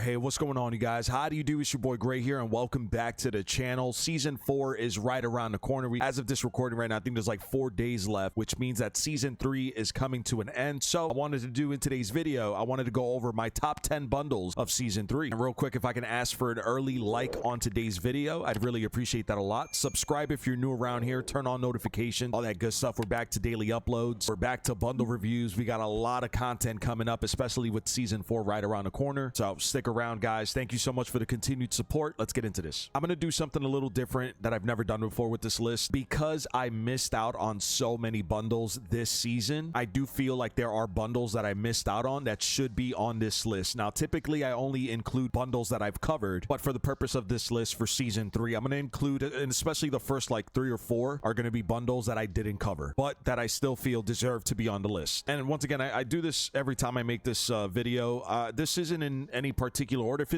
right, hey, what's going on, you guys? How do you do? It's your boy Gray here, and welcome back to the channel. Season 4 is right around the corner. As of this recording right now, I think there's like 4 days left, which means that Season 3 is coming to an end. So I wanted to do in today's video, I wanted to go over my top 10 bundles of Season 3. And real quick, if I can ask for an early like on today's video, I'd really appreciate that a lot. Subscribe if you're new around here. Turn on notifications, all that good stuff. We're back to daily uploads. We're back to bundle reviews. We got a lot of content coming up, especially with Season 4 right around the corner. So stick around, guys. Thank you so much for the continued support. Let's get into this. I'm going to do something a little different that I've never done before with this list. Because I missed out on so many bundles this season, I do feel like there are bundles that I missed out on that should be on this list. Now, typically, I only include bundles that I've covered, but for the purpose of this list for Season 3, I'm going to include, and especially the first like 3 or 4 are going to be bundles that I didn't cover, but that I still feel deserve to be on the list. And once again, I do this every time I make this video. This isn't in any particular order. If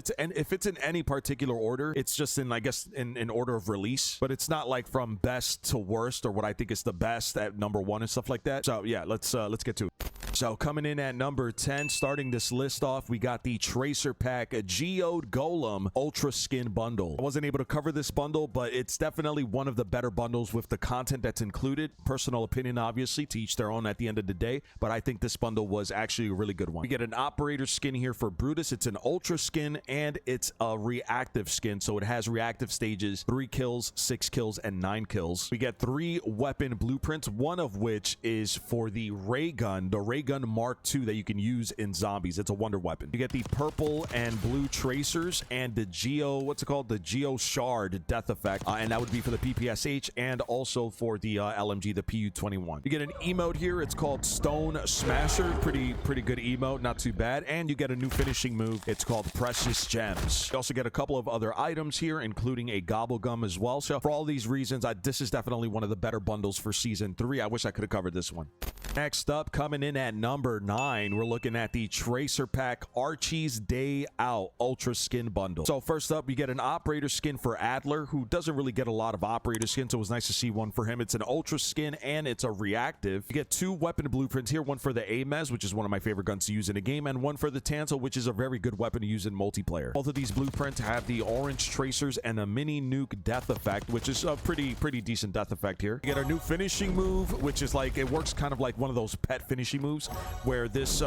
it's in any particular order, it's just in, I guess, in order of release, but it's not like from best to worst or what I think is the best at number 1 and stuff like that. So yeah, let's get to it. So coming in at number 10, starting this list off, we got the Tracer Pack, a Geode Golem Ultra Skin Bundle. I wasn't able to cover this bundle, but it's definitely one of the better bundles with the content that's included. Personal opinion, obviously, to each their own at the end of the day, but I think this bundle was actually a really good one. We get an Operator skin here for Brutus. It's an Ultra skin, and it's a Reactive skin, so it has reactive stages, 3 kills, 6 kills, and 9 kills. We get 3 weapon blueprints, one of which is for the Ray Gun, Mark II that you can use in zombies. It's a wonder weapon. You get the purple and blue tracers and the the Geo Shard death effect, and that would be for the PPSH and also for the LMG, the PU-21. You get an emote here. It's called Stone Smasher. Pretty good emote, not too bad. And you get a new finishing move. It's called Precious Gems. You also get a couple of other items here, including a gobble gum as well. So for all these reasons, this is definitely one of the better bundles for Season 3. I wish I could have covered this one. Next up, coming in at number 9, we're looking at the Tracer Pack Archies Day Out Ultra Skin Bundle. So first up, you get an Operator skin for Adler, who doesn't really get a lot of Operator skins, so it was nice to see one for him. It's an Ultra skin, and it's a Reactive. You get 2 weapon blueprints here, one for the Amez, which is one of my favorite guns to use in a game, and one for the Tanto, which is a very good weapon to use in multiplayer. Both of these blueprints have the orange tracers and a mini nuke death effect, which is a pretty decent death effect here. You get our new finishing move, which is like, it works kind of like one of those pet finishing moves where this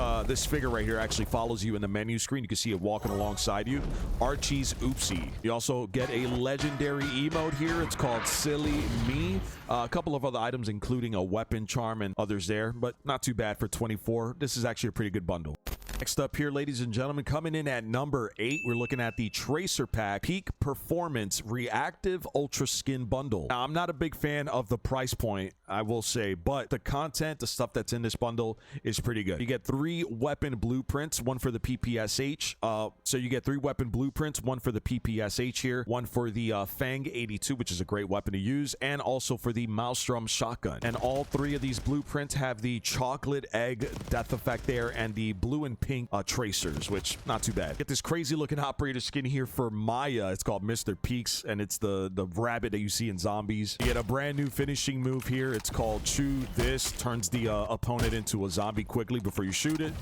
figure right here actually follows you in the menu screen. You can see it walking alongside you. Archie's Oopsie. You also get a legendary emote here. It's called Silly Me. A couple of other items, including a weapon charm and others there, but not too bad for 24. This is actually a pretty good bundle. Next up here, ladies and gentlemen, coming in at number 8, we're looking at the Tracer Pack Peak Performance Reactive Ultra Skin Bundle. Now, I'm not a big fan of the price point, I will say, but the content, the stuff that's in this bundle is pretty good. You get 3 weapon blueprints, one for the PPSH. So you get 3 weapon blueprints, one for the PPSH here, one for the Fang 82, which is a great weapon to use, and also for the Maelstrom shotgun. And all 3 of these blueprints have the chocolate egg death effect there and the blue and pink tracers, which not too bad. Get this crazy looking Operator skin here for Maya. It's called Mr. Peaks, and it's the rabbit that you see in zombies. You get a brand new finishing move here. It's called Chew This. Turns the opponent into a zombie quickly before you shoot it.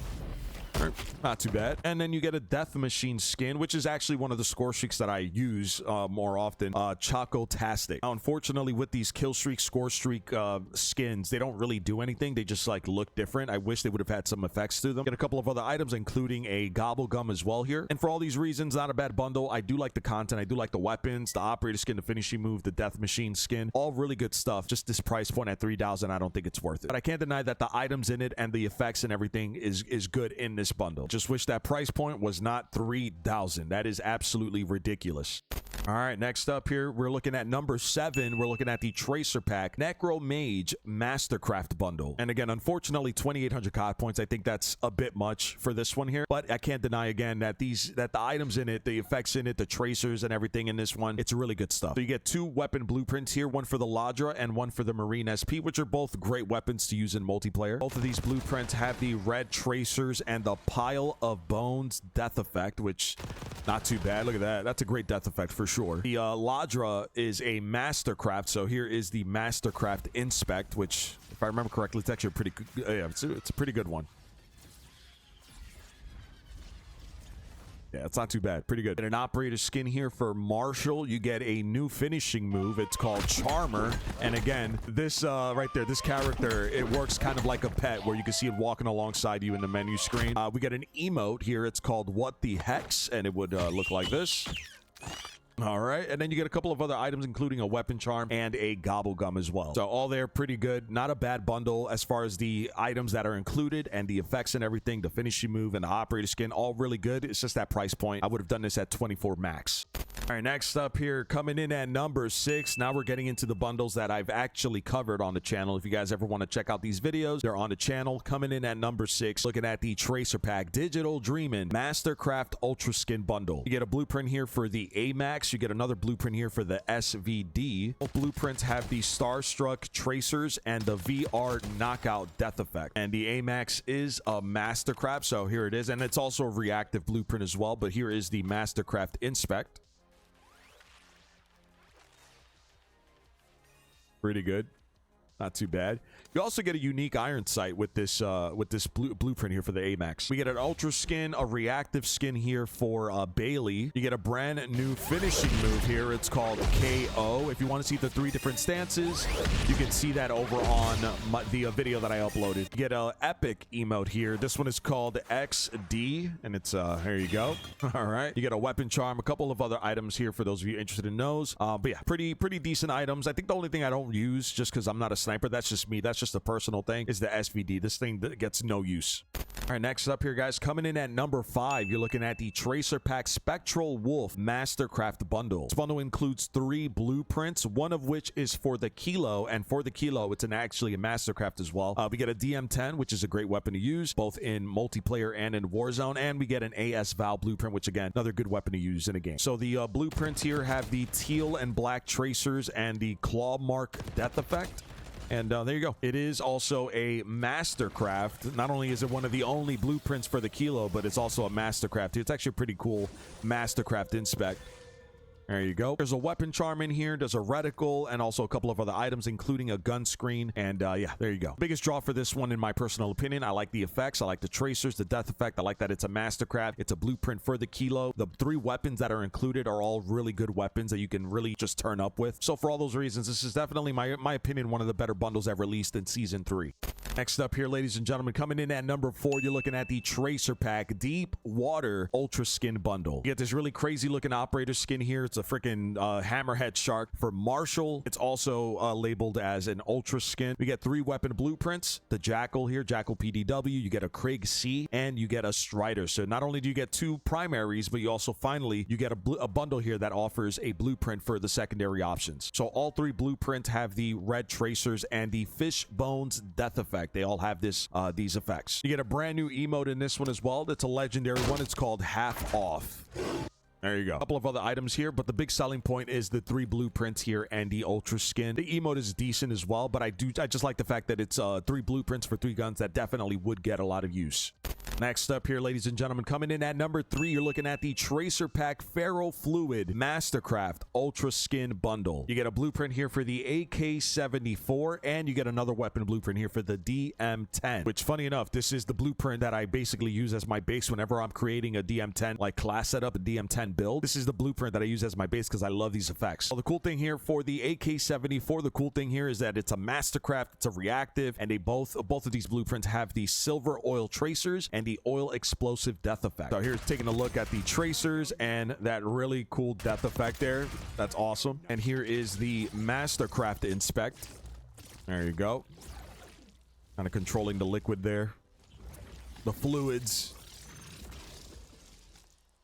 Not too bad. And then you get a Death Machine skin, which is actually one of the score streaks that I use more often. Choco-tastic. Now, unfortunately, with these kill streak, score streak skins, they don't really do anything. They just like look different. I wish they would have had some effects to them. Get a couple of other items, including a gobble gum as well here. And for all these reasons, not a bad bundle. I do like the content. I do like the weapons, the Operator skin, the finishing move, the Death Machine skin. All really good stuff. Just this price point at 3,000, I don't think it's worth it. But I can't deny that the items in it and the effects and everything is good in this bundle. Just wish that price point was not 3,000. That is absolutely ridiculous. All right, next up here, we're looking at number 7. We're looking at the Tracer Pack Necro Mage Mastercraft Bundle. And again, unfortunately, 2,800 COD points. I think that's a bit much for this one here. But I can't deny again that the items in it, the effects in it, the tracers and everything in this one, it's really good stuff. So you get 2 weapon blueprints here, one for the Ladra and one for the Marine SP, which are both great weapons to use in multiplayer. Both of these blueprints have the red tracers and the Pile of Bones death effect, which not too bad. Look at that. That's a great death effect for sure. The Ladra is a Mastercraft, so here is the Mastercraft Inspect, which, if I remember correctly, it's actually a pretty good, yeah, it's a pretty good one. Yeah, it's not too bad. Pretty good. And an operator skin here for Marshall. You get a new finishing move. It's called Charmer. And again, this right there, this character, it works kind of like a pet where you can see it walking alongside you in the menu screen. We get an emote here. It's called What the Hex, and it would look like this. All right, and then you get a couple of other items, including a weapon charm and a gobble gum as well. So all there, pretty good. Not a bad bundle as far as the items that are included and the effects and everything. The finishing move and the operator skin, all really good. It's just that price point. I would have done this at 24 max. All right, next up here, coming in at number 6. Now we're getting into the bundles that I've actually covered on the channel. If you guys ever want to check out these videos, they're on the channel. Coming in at number 6, looking at the Tracer Pack Digital Dreamin' Mastercraft Ultra Skin Bundle. You get a blueprint here for the AMAX. You get another blueprint here for the SVD. Both blueprints have the Starstruck Tracers and the VR Knockout Death Effect. And the AMAX is a Mastercraft, so here it is. And it's also a reactive blueprint as well, but here is the Mastercraft Inspect. Pretty good. Not too bad. You also get a unique iron sight with this blueprint here for the AMAX. We get an ultra skin, a reactive skin here for Bailey. You get a brand new finishing move here. It's called KO. If you want to see the 3 different stances, you can see that over on the video that I uploaded. You get an epic emote here. This one is called XD, and it's here you go. All right. You get a weapon charm, a couple of other items here for those of you interested in those. But yeah, pretty decent items. I think the only thing I don't use, just because I'm not a sniper, that's just me, that's just a personal thing, is the SVD. This thing that gets no use. All right, next up here, guys, coming in at number 5, you're looking at the Tracer Pack Spectral Wolf Mastercraft Bundle. This bundle includes 3 blueprints, one of which is for the Kilo, and for the Kilo, it's actually a Mastercraft as well. We get a DM10, which is a great weapon to use, both in multiplayer and in Warzone, and we get an AS Val blueprint, which again, another good weapon to use in a game. So the blueprints here have the teal and black tracers and the claw mark death effect. And there you go. It is also a Mastercraft. Not only is it one of the only blueprints for the Kilo, but it's also a Mastercraft. It's actually a pretty cool Mastercraft Inspect. There you go. There's a weapon charm in here. There's a reticle and also a couple of other items, including a gun screen. And yeah, there you go. Biggest draw for this one, in my personal opinion. I like the effects. I like the tracers, the death effect. I like that it's a Mastercraft. It's a blueprint for the Kilo. The 3 weapons that are included are all really good weapons that you can really just turn up with. So for all those reasons, this is definitely, my opinion, one of the better bundles I've released in Season 3. Next up here, ladies and gentlemen, coming in at number 4, you're looking at the Tracer Pack Deep Water Ultra Skin Bundle. You get this really crazy looking operator skin here. It's a freaking hammerhead shark for Marshall. It's also labeled as an ultra skin. We get 3 weapon blueprints. The Jackal here, Jackal PDW. You get a Craig C, and you get a Strider. So not only do you get 2 primaries, but you also finally, you get a bundle here that offers a blueprint for the secondary options. So all 3 blueprints have the red tracers and the fish bones death effect. They all have this these effects. You get a brand new emote in this one as well. That's a legendary one. It's called Half Off. There you go. A couple of other items here, but the big selling point is the 3 blueprints here and the ultra skin. The emote is decent as well, but I just like the fact that it's 3 blueprints for 3 guns that definitely would get a lot of use. Next up here, ladies and gentlemen, coming in at number 3, you're looking at the Tracer Pack Ferrofluid Mastercraft Ultra Skin Bundle. You get a blueprint here for the AK-74, and you get another weapon blueprint here for the DM10, which, funny enough, this is the blueprint that I basically use as my base whenever I'm creating a DM10, like class setup, a DM10 build. This is the blueprint that I use as my base because I love these effects. Well, the cool thing here for the AK-74, the cool thing here is that it's a Mastercraft, it's a reactive, and both of these blueprints have the silver oil tracers and the oil explosive death effect. So here's taking a look at the tracers and that really cool death effect there. That's awesome. And here is the Mastercraft Inspect. There you go. Kind of controlling the liquid there. The fluids.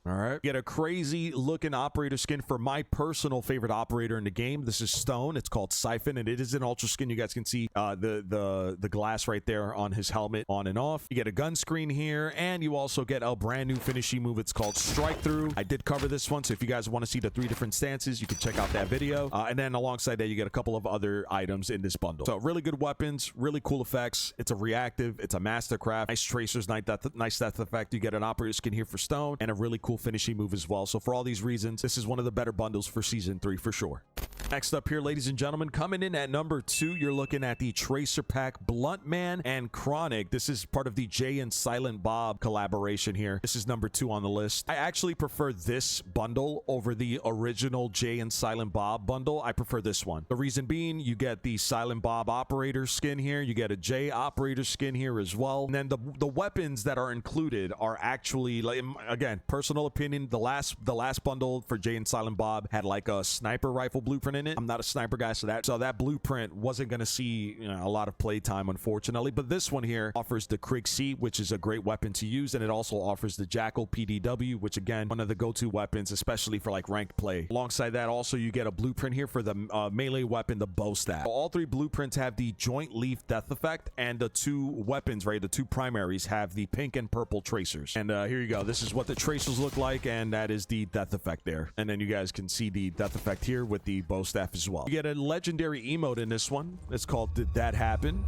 All right. Get a crazy looking operator skin for my personal favorite operator in the game. This is Stone. It's called Siphon, and it is an ultra skin. You guys can see the glass right there on his helmet on and off. You get a gun screen here, and you also get a brand new finishing move. It's called Strike Through. I did cover this one, so if you guys want to see the 3 different stances, you can check out that video. And then alongside that, you get a couple of other items in this bundle. So really good weapons, really cool effects. It's a reactive. It's a Mastercraft. Nice tracers, nice death effect. You get an operator skin here for Stone, and a really cool finishing move as well. So for all these reasons, this is one of the better bundles for Season 3 for sure. Next up here, ladies and gentlemen, coming in at number 2, you're looking at the Tracer Pack Blunt Man and Chronic. This is part of the Jay and Silent Bob collaboration here. This is number 2 on the list. I actually prefer this bundle over the original Jay and Silent Bob bundle. I prefer this one. The reason being, you get the Silent Bob operator skin here. You get a Jay operator skin here as well. And then the weapons that are included are actually, like, again, personal opinion, the last bundle for Jay and Silent Bob had like a sniper rifle blueprint in it. I'm not a sniper guy, so that blueprint wasn't going to see, you know, a lot of playtime, unfortunately. But this one here offers the Krig C, which is a great weapon to use, and it also offers the Jackal PDW, which again, one of the go-to weapons, especially for like ranked play. Alongside that, also you get a blueprint here for the melee weapon, the bow staff. All 3 blueprints have the joint leaf death effect, and the 2 weapons, right, the 2 primaries have the pink and purple tracers. And here you go. This is what the tracers look like, and that is the death effect there. And then you guys can see the death effect here with the bow staff as well. You get a legendary emote in this one. It's called Did That Happen?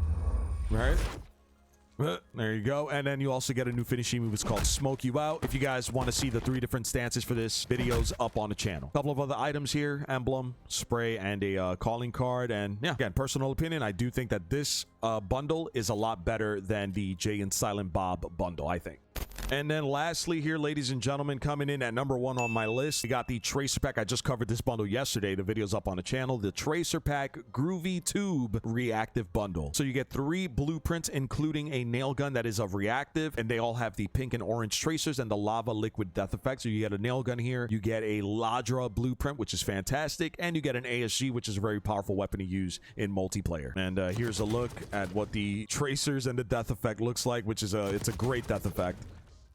Right? There you go. And then you also get a new finishing move. It's called Smoke You Out. If you guys want to see the 3 different stances for this, videos up on the channel. A couple of other items here: emblem, spray, and a calling card. And yeah, again, personal opinion, I do think that this bundle is a lot better than the Jay and Silent Bob bundle, I think. And then lastly here, ladies and gentlemen, coming in at number 1 on my list, we got the Tracer Pack. I just covered this bundle yesterday. The video's up on the channel. The Tracer Pack Groovy Tube Reactive Bundle. So you get 3 blueprints, including a nail gun that is of reactive, and they all have the pink and orange tracers and the lava liquid death effect. So you get a nail gun here, you get a Ladra blueprint, which is fantastic, and you get an ASG, which is a very powerful weapon to use in multiplayer. And here's a look at what the tracers and the death effect looks like, which is it's a great death effect.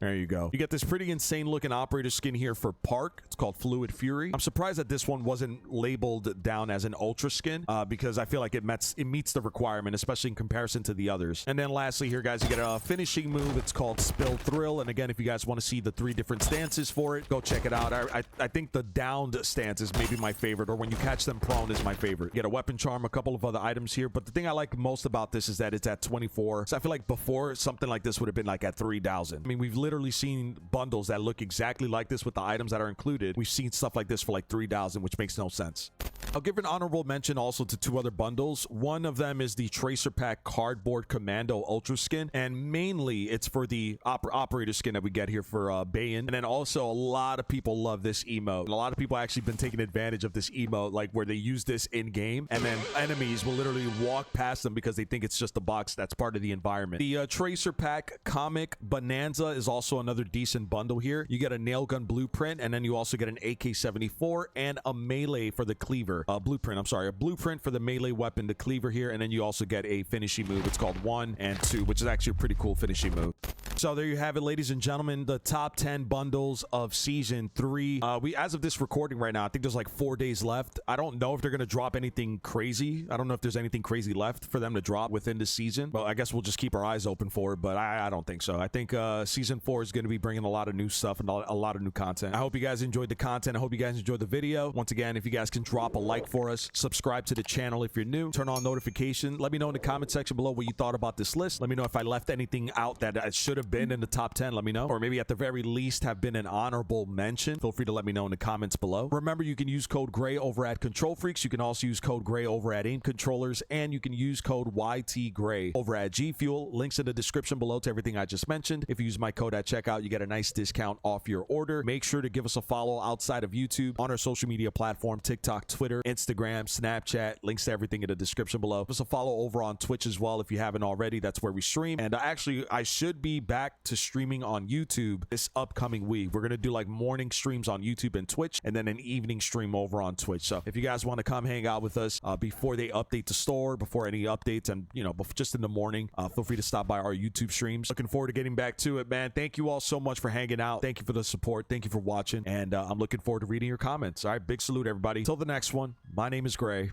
There you go. You get this pretty insane looking operator skin here for Park. It's called Fluid Fury. I'm surprised that this one wasn't labeled down as an ultra skin because I feel like it meets the requirement, especially in comparison to the others. And then lastly here, guys, you get a finishing move. It's called Spill Thrill. And again, if you guys want to see the 3 different stances for it, go check it out. I think the downed stance is maybe my favorite, or when you catch them prone is my favorite. You get a weapon charm, a couple of other items here. But the thing I like most about this is that it's at 24. So I feel like before, something like this would have been like at 3,000. I mean, we've literally seen bundles that look exactly like this with the items that are included. We've seen stuff like this for like 3,000, which makes no sense. I'll give an honorable mention also to 2 other bundles. One of them is the Tracer Pack Cardboard Commando Ultra Skin, and mainly it's for the operator skin that we get here for Bayan. And then also a lot of people love this emote. And a lot of people actually been taking advantage of this emote, like where they use this in game, and then enemies will literally walk past them because they think it's just a box that's part of the environment. The Tracer Pack Comic Bonanza is also another decent bundle here. You get a nail gun blueprint, and then you also get an AK-74 and a melee for the cleaver. A blueprint for the melee weapon, the cleaver here, and then you also get a finishing move. It's called 1 and 2, which is actually a pretty cool finishing move. So there you have it, ladies and gentlemen, the top 10 bundles of season 3. As of this recording right now, I think there's like 4 days left. I don't know if they're going to drop anything crazy. I don't know if there's anything crazy left for them to drop within the season. But I guess we'll just keep our eyes open for it. But I don't think so. I think season 4 is going to be bringing a lot of new stuff and a lot of new content. I hope you guys enjoyed the content. I hope you guys enjoyed the video. Once again, if you guys can drop a like for us, subscribe to the channel if you're new, turn on notification. Let me know in the comment section below what you thought about this list. Let me know if I left anything out that I should have been in the top 10. Let me know, or maybe at the very least have been an honorable mention. Feel free to let me know in the comments below. Remember, you can use code GRAY over at Control Freaks. You can also use code GRAY over at Aim Controllers, and you can use code YTGRAY over at G Fuel. Links in the description below to everything I just mentioned. If you use my code at checkout, you get a nice discount off your order. Make sure to give us a follow outside of YouTube on our social media platform: TikTok, Twitter, Instagram, Snapchat. Links to everything in the description below. Give us a follow over on Twitch as well if you haven't already. That's where we stream. And I should be back to streaming on YouTube this upcoming week. We're gonna do like morning streams on YouTube and Twitch, and then an evening stream over on Twitch. So if you guys want to come hang out with us before they update the store, before any updates, and just in the morning, feel free to stop by our YouTube streams. Looking forward to getting back to it, man. Thank you all so much for hanging out. Thank you for the support. Thank you for watching, and I'm looking forward to reading your comments. All right, big salute, everybody. Till the next one, my name is Gray.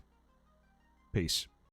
Peace.